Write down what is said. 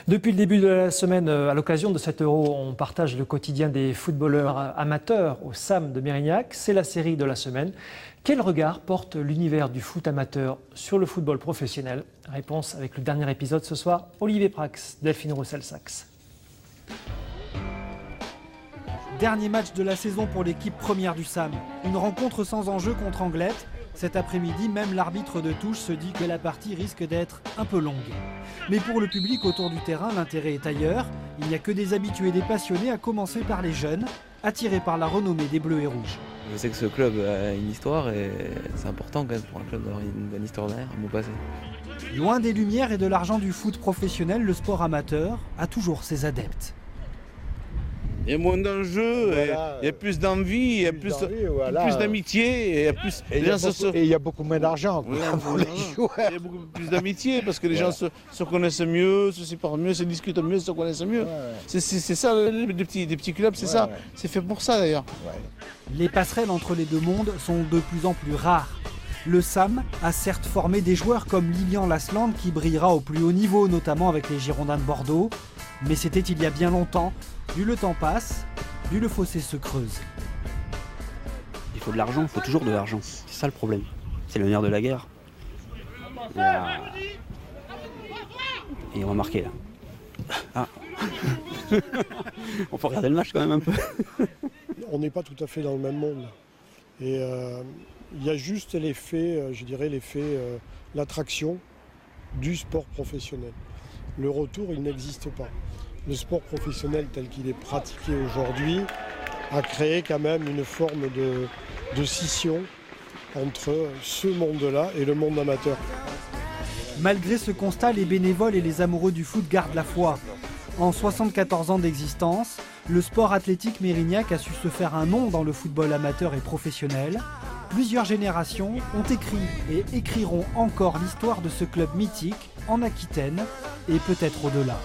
Depuis le début de la semaine, à l'occasion de cet Euro, on partage le quotidien des footballeurs amateurs au SAM de Mérignac. C'est la série de la semaine. Quel regard porte l'univers du foot amateur sur le football professionnel? Réponse avec le dernier épisode ce soir. Olivier Prax, Delphine Roussel-Saxe. Dernier match de la saison pour l'équipe première du SAM. Une rencontre sans enjeu contre Anglette. Cet après-midi, même l'arbitre de touche se dit que la partie risque d'être un peu longue. Mais pour le public autour du terrain, l'intérêt est ailleurs. Il n'y a que des habitués et des passionnés, à commencer par les jeunes, attirés par la renommée des Bleus et Rouges. Je sais que ce club a une histoire et c'est important quand même pour un club d'avoir une bonne histoire derrière, un bon passé. Loin des lumières et de l'argent du foot professionnel, le sport amateur a toujours ses adeptes. Il y a moins d'enjeux, voilà, il y a plus d'envie, il y a plus d'amitié, et il y a beaucoup moins d'argent pour les joueurs. Il y a beaucoup plus d'amitié parce que les gens se connaissent mieux, se séparent mieux, se discutent mieux, se connaissent mieux. C'est ça, les petits clubs, c'est ça. C'est fait pour ça d'ailleurs. Les passerelles entre les deux mondes sont de plus en plus rares. Le SAM a certes formé des joueurs comme Lilian Lasland qui brillera au plus haut niveau, notamment avec les Girondins de Bordeaux. Mais c'était il y a bien longtemps. Plus le temps passe, plus le fossé se creuse. Il faut de l'argent, il faut toujours de l'argent. C'est ça le problème. C'est le nerf de la guerre. Et on va marquer là. Ah. On peut regarder le match quand même un peu. On n'est pas tout à fait dans le même monde. Et il y a juste l'effet, l'attraction du sport professionnel. Le retour, il n'existe pas. Le sport professionnel tel qu'il est pratiqué aujourd'hui a créé quand même une forme de scission entre ce monde-là et le monde amateur. Malgré ce constat, les bénévoles et les amoureux du foot gardent la foi. En 74 ans d'existence, le sport athlétique Mérignac a su se faire un nom dans le football amateur et professionnel. Plusieurs générations ont écrit et écriront encore l'histoire de ce club mythique en Aquitaine et peut-être au-delà.